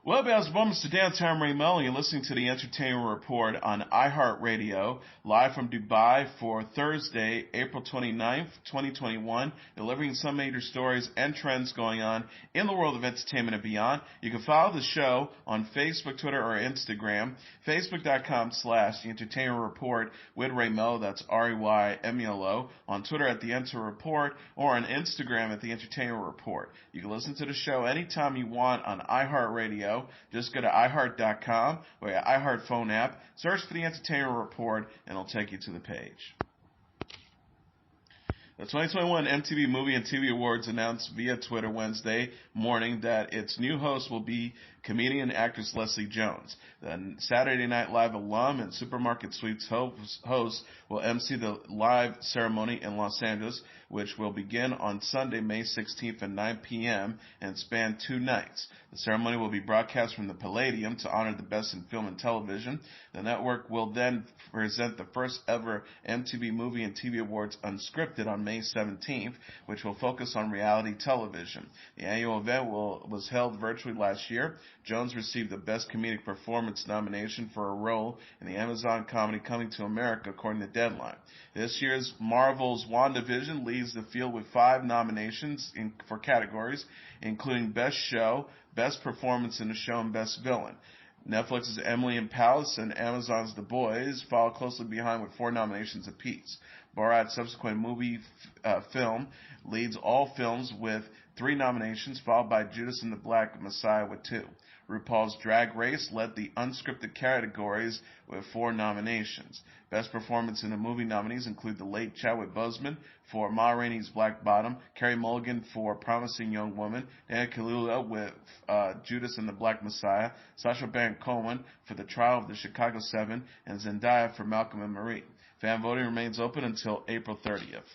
Well, Bell's Moments to Downtown Ray Melo. You're listening to the Entertainment Report on iHeartRadio, live from Dubai for Thursday, April 29th, 2021, delivering some major stories and trends going on in the world of entertainment and beyond. You can follow the show on Facebook, Twitter, or Instagram, facebook.com/The Entertainment Report with Ray Melo, that's REYMELO, on Twitter at The Enter Report, or on Instagram at The Entertainment Report. You can listen to the show anytime you want on iHeartRadio. Just go to iHeart.com or your iHeart phone app, search for the Entertainment Report, and it'll take you to the page. The 2021 MTV Movie and TV Awards announced via Twitter Wednesday morning that its new host will be comedian and actress Leslie Jones. The Saturday Night Live alum and Supermarket Sweeps host will MC the live ceremony in Los Angeles, which will begin on Sunday, May 16th at 9 p.m. and span 2 nights. The ceremony will be broadcast from the Palladium to honor the best in film and television. The network will then present the first ever MTV Movie and TV Awards unscripted on May 17th, which will focus on reality television. The annual event was held virtually last year. Jones received the Best Comedic Performance nomination for a role in the Amazon comedy Coming to America, according to Deadline. This year's Marvel's WandaVision leads the field with 5 nominations for categories, including Best Show, Best Performance in a Show, and Best Villain. Netflix's Emily in Palace and Amazon's The Boys follow closely behind with 4 nominations apiece. Borat's subsequent movie film leads all films with 3 nominations, followed by Judas and the Black Messiah with 2. RuPaul's Drag Race led the unscripted categories with 4 nominations. Best Performance in a Movie nominees include the late Chadwick Boseman for Ma Rainey's Black Bottom, Carey Mulligan for Promising Young Woman, Daniel Kaluuya with Judas and the Black Messiah, Sacha Baron Cohen for The Trial of the Chicago 7, and Zendaya for Malcolm and Marie. Fan voting remains open until April 30th.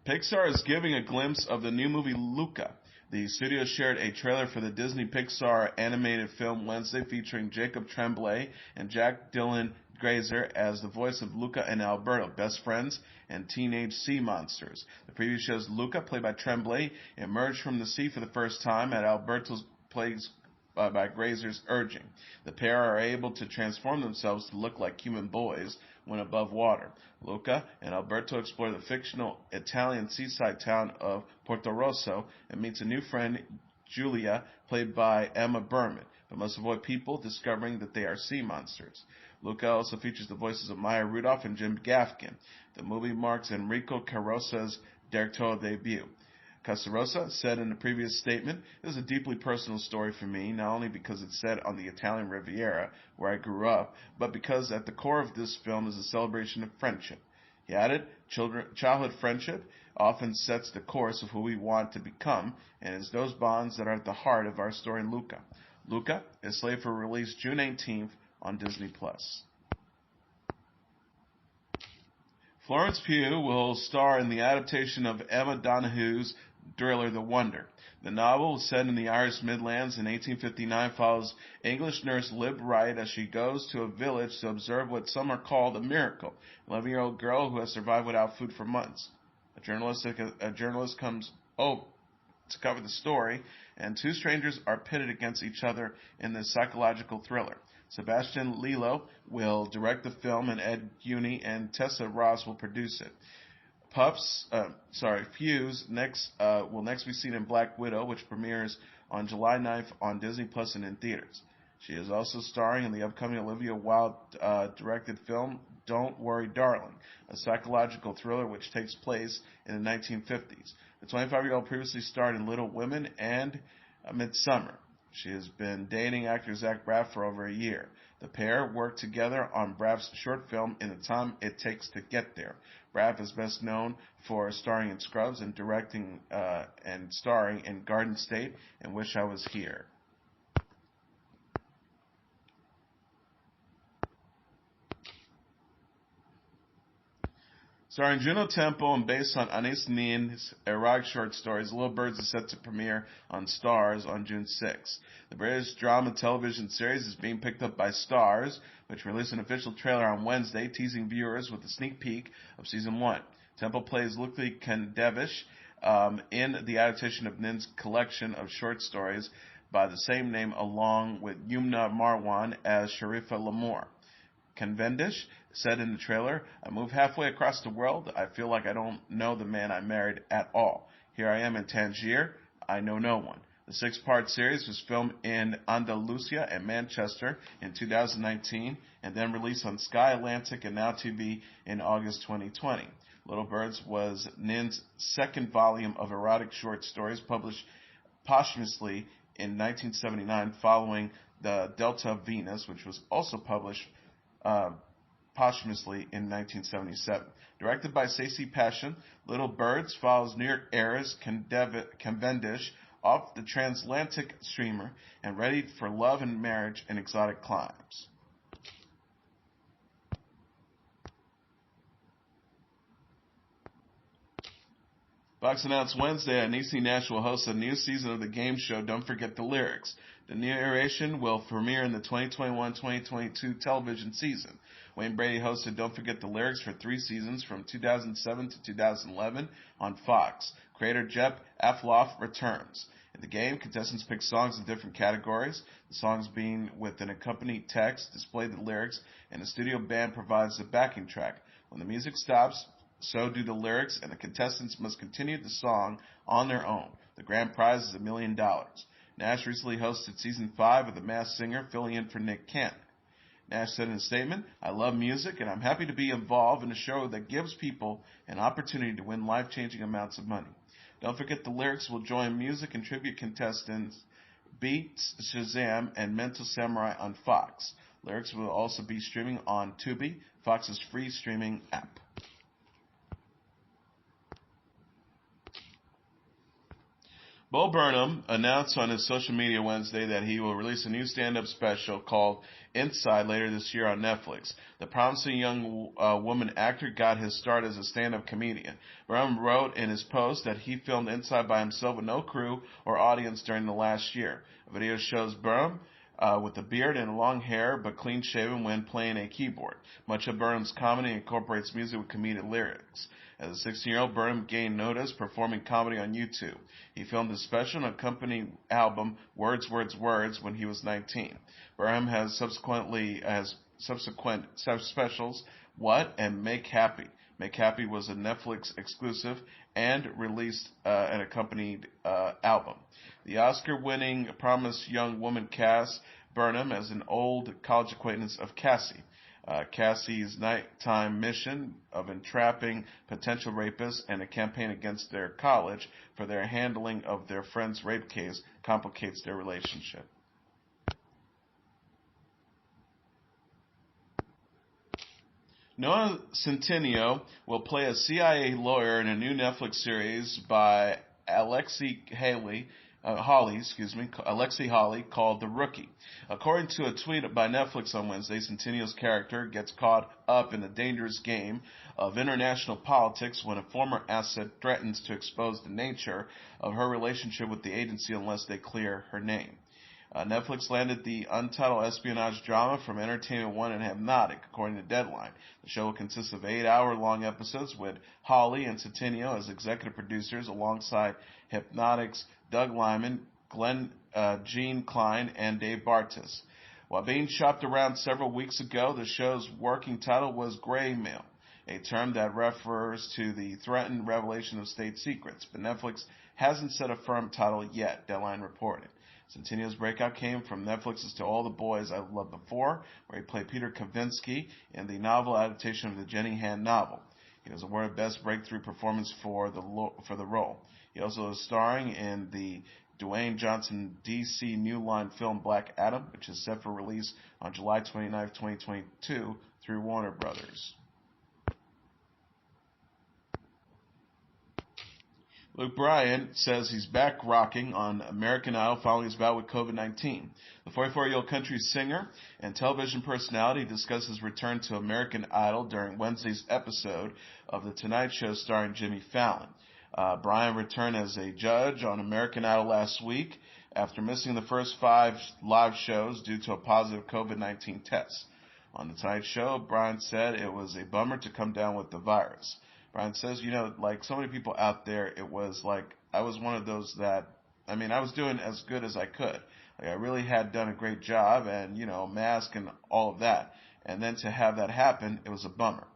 Pixar is giving a glimpse of the new movie Luca. The studio shared a trailer for the Disney Pixar animated film Wednesday featuring Jacob Tremblay and Jack Dylan Grazer as the voice of Luca and Alberto, best friends and teenage sea monsters. The preview shows Luca, played by Tremblay, emerge from the sea for the first time at Alberto's place by Grazer's urging. The pair are able to transform themselves to look like human boys when above water. Luca and Alberto explore the fictional Italian seaside town of Porto Rosso and meets a new friend, Julia, played by Emma Berman, but must avoid people discovering that they are sea monsters. Luca also features the voices of Maya Rudolph and Jim Gaffigan. The movie marks Enrico Caruso's directorial debut. Casarosa said in a previous statement, "This is a deeply personal story for me, not only because it's set on the Italian Riviera, where I grew up, but because at the core of this film is a celebration of friendship." He added, "Childhood friendship often sets the course of who we want to become, and it's those bonds that are at the heart of our story in Luca." Luca is slated for release June 18th on Disney+. Florence Pugh will star in the adaptation of Emma Donohue's thriller The Wonder. The novel, set in the Irish Midlands in 1859, follows English nurse Lib Wright as she goes to a village to observe what some are called a miracle, an 11-year-old girl who has survived without food for months. A journalist comes to cover the story, and 2 strangers are pitted against each other in this psychological thriller. Sebastian Lillo will direct the film, and Ed Guiney and Tessa Ross will produce it. Fuse will next be seen in Black Widow, which premieres on July 9th on Disney Plus and in theaters. She is also starring in the upcoming Olivia Wilde directed film Don't Worry Darling, a psychological thriller which takes place in the 1950s. The 25-year-old previously starred in Little Women and Midsummer. She has been dating actor Zach Braff for over a year. The pair worked together on Braff's short film In the Time It Takes to Get There. Braff is best known for starring in Scrubs and directing and starring in Garden State and Wish I Was Here. Starring Juno Temple and based on Anis Nin's erotic short stories, Little Birds is set to premiere on STARZ on June 6th. The British drama television series is being picked up by STARZ, which released an official trailer on Wednesday, teasing viewers with a sneak peek of Season 1. Temple plays Lucy Kendevish, in the adaptation of Nin's collection of short stories by the same name, along with Yumna Marwan as Sharifa Lamour. Cavendish said in the trailer, "I moved halfway across the world. I feel like I don't know the man I married at all. Here I am in Tangier. I know no one." The six-part series was filmed in Andalusia and Manchester in 2019 and then released on Sky Atlantic and Now TV in August 2020. Little Birds was Nin's second volume of erotic short stories published posthumously in 1979 following The Delta of Venus, which was also published posthumously in 1977. Directed by Stacey Passion, Little Birds follows New York heiress Cavendish off the transatlantic steamer and ready for love and marriage in exotic climes. Fox announced Wednesday that Niecy Nash will host a new season of the game show Don't Forget the Lyrics. The new iteration will premiere in the 2021-2022 television season. Wayne Brady hosted Don't Forget the Lyrics for 3 seasons from 2007 to 2011 on Fox. Creator Jep Afloff returns. In the game, contestants pick songs in different categories, the songs being with an accompanied text, display the lyrics, and a studio band provides the backing track. When the music stops, so do the lyrics, and the contestants must continue the song on their own. The grand prize is $1 million. Nash recently hosted Season 5 of The Masked Singer, filling in for Nick Cannon. Nash said in a statement, "I love music, and I'm happy to be involved in a show that gives people an opportunity to win life-changing amounts of money. Don't Forget the Lyrics will join music and tribute contestants Beats, Shazam, and Mental Samurai on Fox. Lyrics will also be streaming on Tubi, Fox's free streaming app." Bo Burnham announced on his social media Wednesday that he will release a new stand-up special called Inside later this year on Netflix. The promising young woman actor got his start as a stand-up comedian. Burnham wrote in his post that he filmed Inside by himself with no crew or audience during the last year. A video shows Burnham with a beard and long hair, but clean-shaven when playing a keyboard. Much of Burnham's comedy incorporates music with comedic lyrics. As a 16-year-old, Burnham gained notice performing comedy on YouTube. He filmed his special and accompanying album Words, Words, Words when he was 19. Burnham has subsequent specials What and Make Happy. Make Happy was a Netflix exclusive and released an accompanied album. The Oscar-winning Promised Young Woman cast Burnham as an old college acquaintance of Cassie. Cassie's nighttime mission of entrapping potential rapists and a campaign against their college for their handling of their friend's rape case complicates their relationship. Noah Centineo will play a CIA lawyer in a new Netflix series by Alexi Hawley called The Rookie. According to a tweet by Netflix on Wednesday, Centennial's character gets caught up in a dangerous game of international politics when a former asset threatens to expose the nature of her relationship with the agency unless they clear her name. Netflix landed the untitled espionage drama from Entertainment One and Hypnotic, according to Deadline. The show will consist of 8-hour-long episodes with Hawley and Centineo as executive producers alongside Hypnotic's Doug Lyman, Gene Klein, and Dave Bartus. While being shopped around several weeks ago, the show's working title was Gray Mail, a term that refers to the threatened revelation of state secrets, but Netflix hasn't set a firm title yet, Deadline reported. Centennial's breakout came from Netflix's To All the Boys I've Loved Before, where he played Peter Kavinsky in the novel adaptation of the Jenny Han novel. He was awarded Best Breakthrough Performance for the role. He also is starring in the Dwayne Johnson DC New Line film Black Adam, which is set for release on July 29, 2022 through Warner Brothers. Bryan says he's back rocking on American Idol following his bout with COVID-19. The 44-year-old country singer and television personality discussed his return to American Idol during Wednesday's episode of The Tonight Show starring Jimmy Fallon. Bryan returned as a judge on American Idol last week after missing the first 5 live shows due to a positive COVID-19 test. On The Tonight Show, Bryan said it was a bummer to come down with the virus. Bryan says, like so many people out there, it was like I was one of those that, I was doing as good as I could. Like I really had done a great job and, mask and all of that. And then to have that happen, it was a bummer.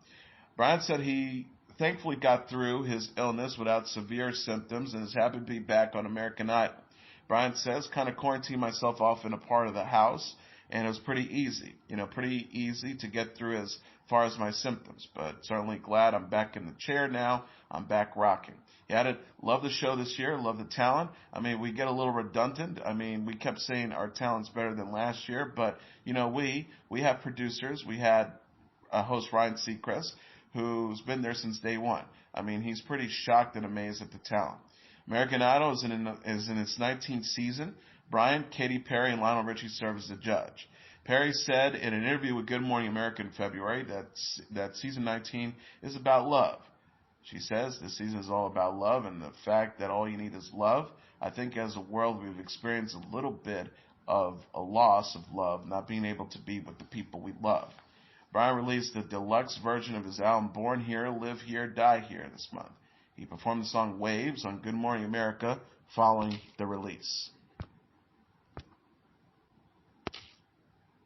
Bryan said he thankfully got through his illness without severe symptoms and is happy to be back on American Idol. Bryan says, kind of quarantined myself off in a part of the house, and it was pretty easy. Pretty easy to get through as far as my symptoms, but certainly glad I'm back in the chair now. I'm back rocking. He added, love the show this year, love the talent. We get a little redundant. We kept saying our talent's better than last year, but, we have producers. We had host Ryan Seacrest, who's been there since day one. He's pretty shocked and amazed at the talent. American Idol is in its 19th season. Bryan, Katy Perry, and Lionel Richie serve as the judge. Perry said in an interview with Good Morning America in February that season 19 is about love. She says this season is all about love and the fact that all you need is love. I think as a world we've experienced a little bit of a loss of love, not being able to be with the people we love. Bryan released the deluxe version of his album Born Here, Live Here, Die Here this month. He performed the song Waves on Good Morning America following the release.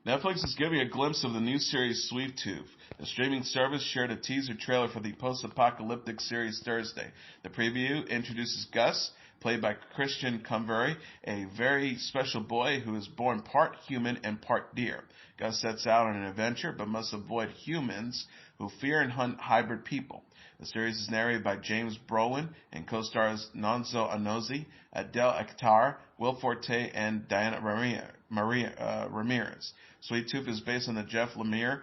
Netflix is giving a glimpse of the new series Sweet Tooth. The streaming service shared a teaser trailer for the post-apocalyptic series Thursday. The preview introduces Gus, played by Christian Convery, a very special boy who is born part human and part deer. Gus sets out on an adventure but must avoid humans who fear and hunt hybrid people. The series is narrated by James Brolin and co-stars Nonso Anozie, Adele Akhtar, Will Forte, and Diana Ramirez. Sweet Tooth is based on the Jeff Lemire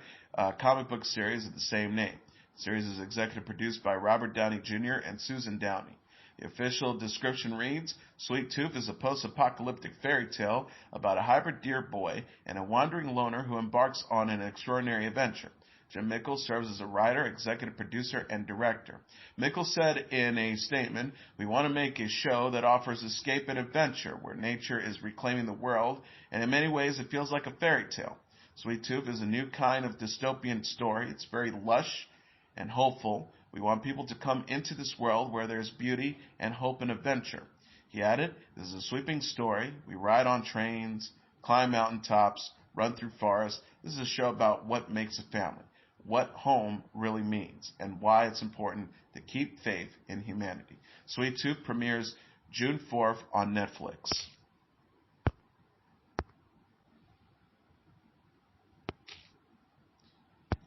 comic book series of the same name. The series is executive produced by Robert Downey Jr. and Susan Downey. The official description reads, Sweet Tooth is a post-apocalyptic fairy tale about a hybrid deer boy and a wandering loner who embarks on an extraordinary adventure. Jim Mickles serves as a writer, executive producer, and director. Mickles said in a statement, we want to make a show that offers escape and adventure, where nature is reclaiming the world, and in many ways it feels like a fairy tale. Sweet Tooth is a new kind of dystopian story. It's very lush and hopeful. We want people to come into this world where there's beauty and hope and adventure. He added, this is a sweeping story. We ride on trains, climb mountaintops, run through forests. This is a show about what makes a family, what home really means, and why it's important to keep faith in humanity. Sweet Tooth premieres June 4th on Netflix.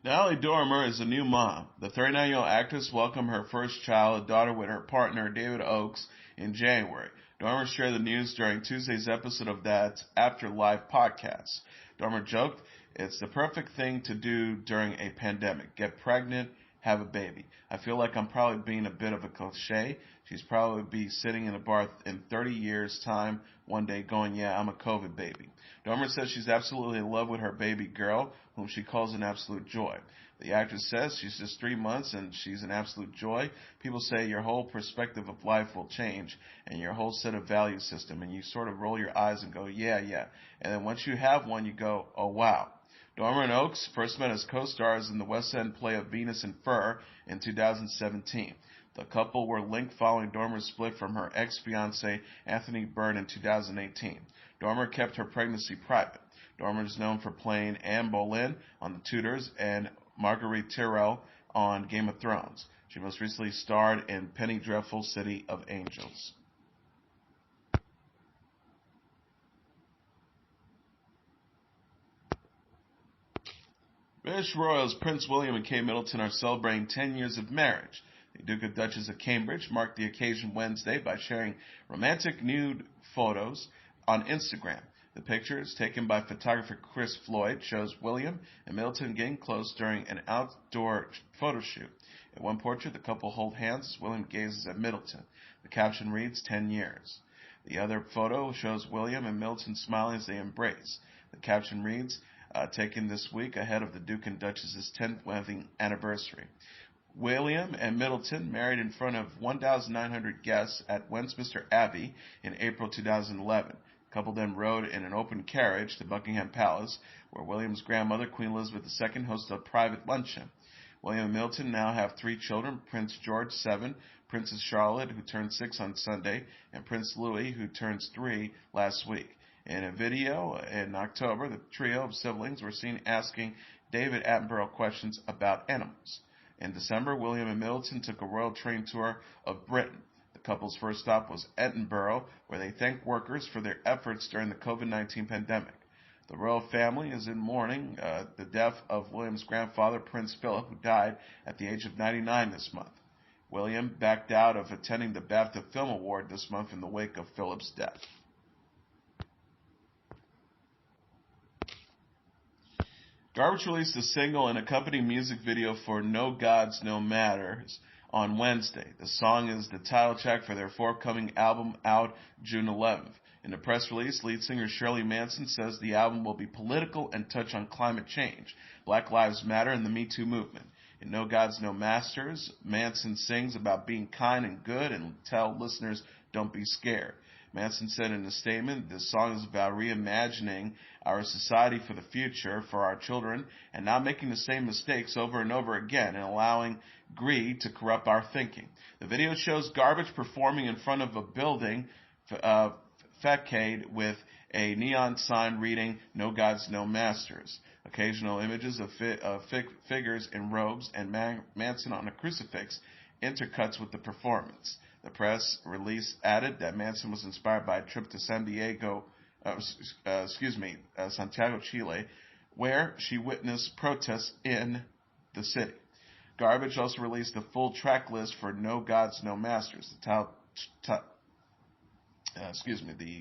Natalie Dormer is a new mom. The 39-year-old actress welcomed her first child, a daughter, with her partner, David Oakes, in January. Dormer shared the news during Tuesday's episode of That's After Live podcast. Dormer joked, it's the perfect thing to do during a pandemic. Get pregnant, have a baby. I feel like I'm probably being a bit of a cliche. She's probably be sitting in a bar in 30 years' time one day going, yeah, I'm a COVID baby. Dormer says she's absolutely in love with her baby girl, whom she calls an absolute joy. The actress says she's just 3 months and she's an absolute joy. People say your whole perspective of life will change and your whole set of value system, and you sort of roll your eyes and go, yeah. And then once you have one, you go, oh, wow. Dormer and Oakes first met as co-stars in the West End play of Venus and Fur in 2017. The couple were linked following Dormer's split from her ex-fiancé Anthony Byrne in 2018. Dormer kept her pregnancy private. Dormer is known for playing Anne Boleyn on The Tudors and Marguerite Tyrell on Game of Thrones. She most recently starred in Penny Dreadful's City of Angels. British royals Prince William and Kate Middleton are celebrating 10 years of marriage. The Duke and Duchess of Cambridge marked the occasion Wednesday by sharing romantic nude photos on Instagram. The pictures, taken by photographer Chris Floyd, shows William and Middleton getting close during an outdoor photo shoot. In one portrait, the couple hold hands as William gazes at Middleton. The caption reads, 10 years. The other photo shows William and Middleton smiling as they embrace. The caption reads, taken this week ahead of the Duke and Duchess's 10th wedding anniversary. William and Middleton married in front of 1,900 guests at Westminster Abbey in April 2011. The couple then rode in an open carriage to Buckingham Palace, where William's grandmother, Queen Elizabeth II, hosted a private luncheon. William and Middleton now have 3 children: Prince George, 7, Princess Charlotte, who turned 6 on Sunday, and Prince Louis, who turns 3 last week. In a video in October, the trio of siblings were seen asking David Attenborough questions about animals. In December, William and Middleton took a royal train tour of Britain. The couple's first stop was Edinburgh, where they thanked workers for their efforts during the COVID-19 pandemic. The royal family is in mourning the death of William's grandfather, Prince Philip, who died at the age of 99 this month. William backed out of attending the BAFTA Film Award this month in the wake of Philip's death. Garbage released a single and accompanying music video for No Gods, No Matters on Wednesday. The song is the title track for their forthcoming album out June 11th. In a press release, lead singer Shirley Manson says the album will be political and touch on climate change, Black Lives Matter, and the Me Too movement. In No Gods, No Masters, Manson sings about being kind and good and tell listeners don't be scared. Manson said in a statement, this song is about reimagining our society for the future for our children and not making the same mistakes over and over again and allowing greed to corrupt our thinking. The video shows Garbage performing in front of a building facade with a neon sign reading No Gods, No Masters. Occasional images of figures in robes and Manson on a crucifix intercuts with the performance. The press release added that Manson was inspired by a trip to Santiago, Chile, where she witnessed protests in the city. Garbage also released a full track list for No Gods, No Masters. The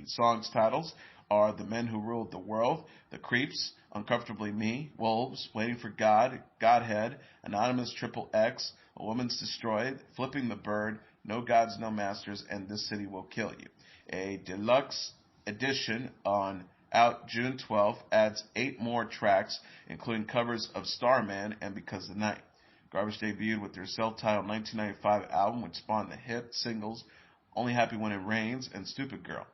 song's titles are The Men Who Ruled the World, The Creeps, Uncomfortably Me, Wolves, Waiting for God, Godhead, Anonymous Triple X, A Woman's Destroyed, Flipping the Bird, No Gods, No Masters, and This City Will Kill You. A deluxe edition out June 12th adds 8 more tracks, including covers of Starman and Because the Night. Garbage debuted with their self-titled 1995 album, which spawned the hit singles Only Happy When It Rains and Stupid Girl.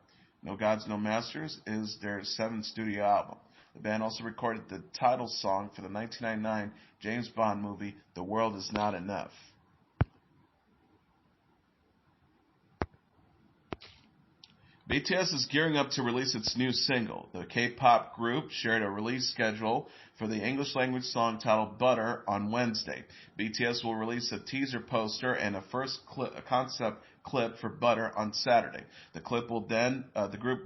No Gods, No Masters is their 7th studio album. The band also recorded the title song for the 1999 James Bond movie, The World Is Not Enough. BTS is gearing up to release its new single. The K-pop group shared a release schedule for the English-language song titled Butter on Wednesday. BTS will release a teaser poster and a first concept clip for Butter on Saturday. The group will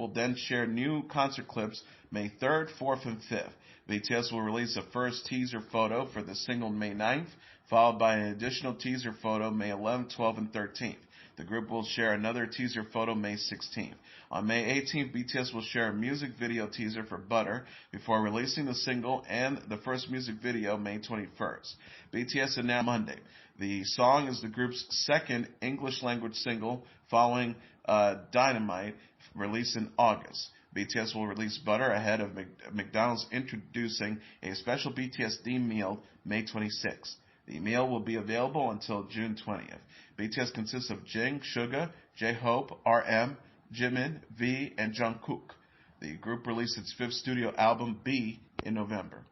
then share new concert clips May 3rd, 4th, and 5th. BTS will release a first teaser photo for the single May 9th, followed by an additional teaser photo May 11th, 12th, and 13th. The group will share another teaser photo May 16th. On May 18th, BTS will share a music video teaser for Butter before releasing the single and the first music video May 21st. BTS announced Monday. The song is the group's second English-language single following Dynamite, released in August. BTS will release Butter ahead of McDonald's introducing a special BTS themed meal May 26th. The meal will be available until June 20th. BTS consists of Jin, Suga, J-Hope, RM, Jimin, V, and Jungkook. The group released its 5th studio album, B, in November.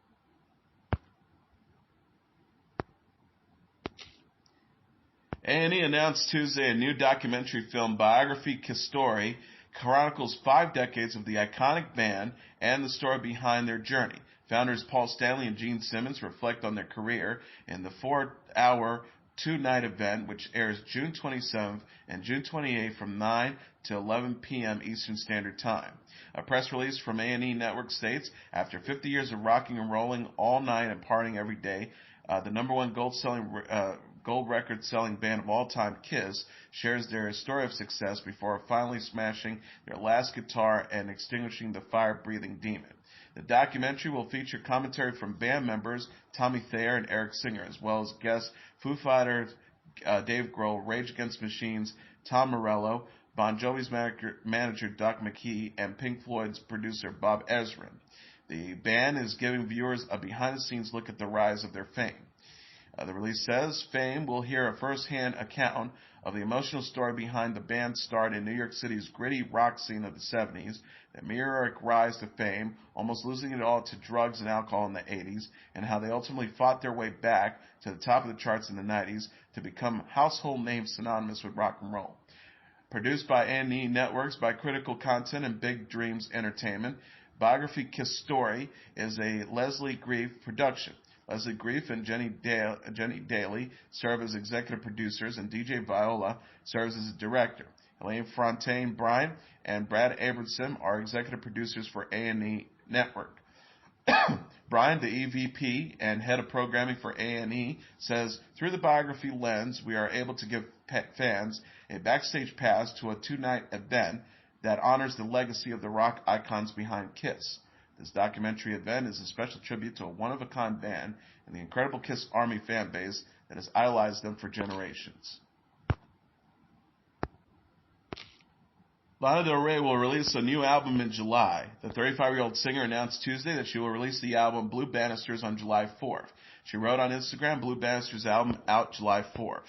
A&E announced Tuesday a new documentary film, Biography, KISStory, chronicles 5 decades of the iconic band and the story behind their journey. Founders Paul Stanley and Gene Simmons reflect on their career in the 4-hour, 2-night event, which airs June 27th and June 28th from 9 to 11 p.m. Eastern Standard Time. A press release from A&E Network states, after 50 years of rocking and rolling all night and partying every day, the number one gold record-selling band of all time, KISS, shares their story of success before finally smashing their last guitar and extinguishing the fire-breathing demon. The documentary will feature commentary from band members Tommy Thayer and Eric Singer, as well as guests Foo Fighters, Dave Grohl, Rage Against the Machine, Tom Morello, Bon Jovi's manager Doc McKee, and Pink Floyd's producer Bob Ezrin. The band is giving viewers a behind-the-scenes look at the rise of their fame. The release says fame will hear a first-hand account of the emotional story behind the band's start in New York City's gritty rock scene of the 70s, their meteoric rise to fame, almost losing it all to drugs and alcohol in the 80s, and how they ultimately fought their way back to the top of the charts in the 90s to become household names synonymous with rock and roll. Produced by A&E Networks by Critical Content and Big Dreams Entertainment, Biography KISStory is a Leslie Grief production. Leslie Grief and Jenny Daly serve as executive producers, and DJ Viola serves as a director. Elaine Fontaine Bryan and Brad Abramson are executive producers for A&E Network. Bryan, the EVP and head of programming for A&E, says, through the biography lens, we are able to give fans a backstage pass to a two-night event that honors the legacy of the rock icons behind KISS. This documentary event is a special tribute to a one-of-a-kind band and the incredible KISS Army fan base that has idolized them for generations. Lana Del Rey will release a new album in July. The 35-year-old singer announced Tuesday that she will release the album Blue Banisters on July 4th. She wrote on Instagram, Blue Banisters album out July 4th.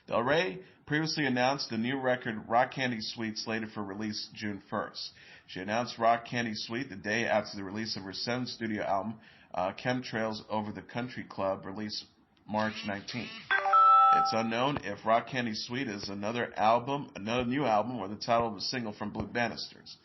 Del Rey previously announced the new record Rock Candy Suite slated for release June 1st. She announced Rock Candy Suite the day after the release of her seventh studio album, Chemtrails Over the Country Club, released March 19th. It's unknown if Rock Candy Suite is another new album, or the title of a single from Blue Banisters.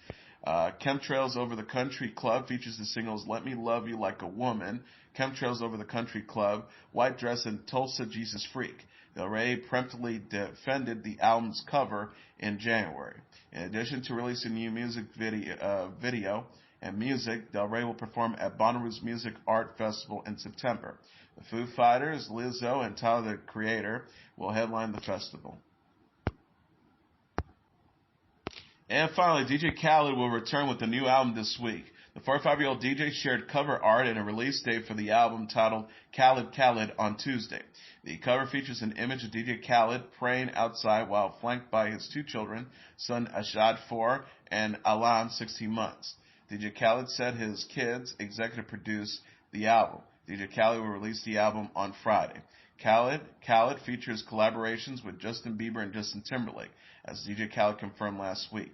Chemtrails Over the Country Club features the singles Let Me Love You Like a Woman, Chemtrails Over the Country Club, White Dress, and Tulsa Jesus Freak. Del Rey promptly defended the album's cover in January. In addition to releasing new music video and music, Del Rey will perform at Bonnaroo's Music Art Festival in September. The Foo Fighters, Lizzo, and Tyler, the Creator, will headline the festival. And finally, DJ Khaled will return with a new album this week. The 45-year-old DJ shared cover art and a release date for the album titled Khaled Khaled on Tuesday. The cover features an image of DJ Khaled praying outside while flanked by his two children, son Ashad 4 and Alan 16 months. DJ Khaled said his kids executive produced the album. DJ Khaled will release the album on Friday. Khaled features collaborations with Justin Bieber and Justin Timberlake, as DJ Khaled confirmed last week.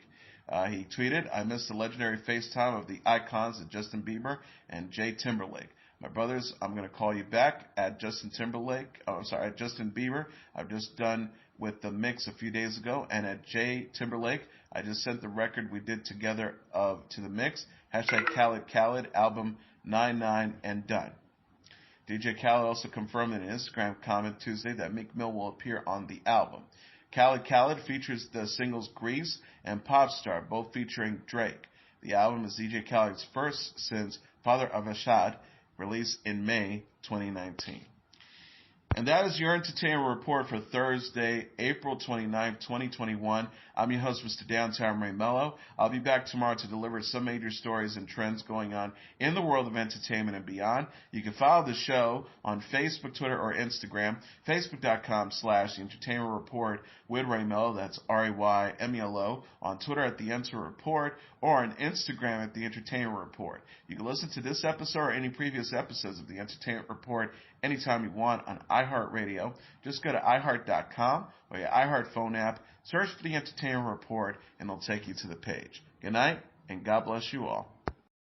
He tweeted, I missed the legendary FaceTime of the icons of Justin Bieber and Jay Timberlake. My brothers, I'm going to call you back at Justin Bieber. I've just done with the mix a few days ago. And at Jay Timberlake, I just sent the record we did together to the mix. Hashtag Khaled Khaled, album 99 and done. DJ Khaled also confirmed in an Instagram comment Tuesday that Meek Mill will appear on the album. Khaled Khaled features the singles Grease and Popstar, both featuring Drake. The album is DJ Khaled's first since Father of Ashad, released in May 2019. And that is your entertainment report for Thursday, April 29, 2021. I'm your host, Mr. Downtown Ray Melo. I'll be back tomorrow to deliver some major stories and trends going on in the world of entertainment and beyond. You can follow the show on Facebook, Twitter, or Instagram. Facebook.com/The Entertainment Report with Ray Melo. That's RAYMELO. On Twitter at The Enter Report, or on Instagram at The Entertainment Report. You can listen to this episode or any previous episodes of The Entertainment Report anytime you want on iHeartRadio. Just go to iHeart.com or your iHeart phone app, search for The Entertainment Report, and it'll take you to the page. Good night, and God bless you all.